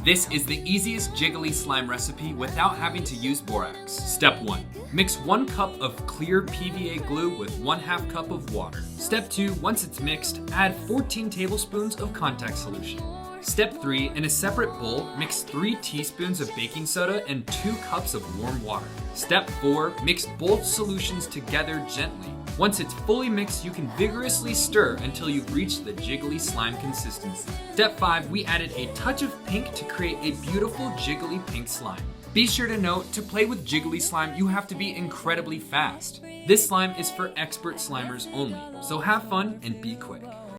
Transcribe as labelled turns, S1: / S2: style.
S1: This is the easiest Jiggly slime recipe without having to use borax. Step 1. Mix 1 cup of clear PVA glue with 1/2 cup of water. Step 2. Once it's mixed, add 14 tablespoons of contact solution. Step 3. In a separate bowl, mix 3 teaspoons of baking soda and 2 cups of warm water. Step 4. Mix both solutions together gently. Once it's fully mixed, you can vigorously stir until you've reached the jiggly slime consistency. Step 5. We added a touch of pink to create a beautiful jiggly pink slime. Be sure to note, to play with jiggly slime, you have to be incredibly fast. This slime is for expert slimers only, so have fun and be quick.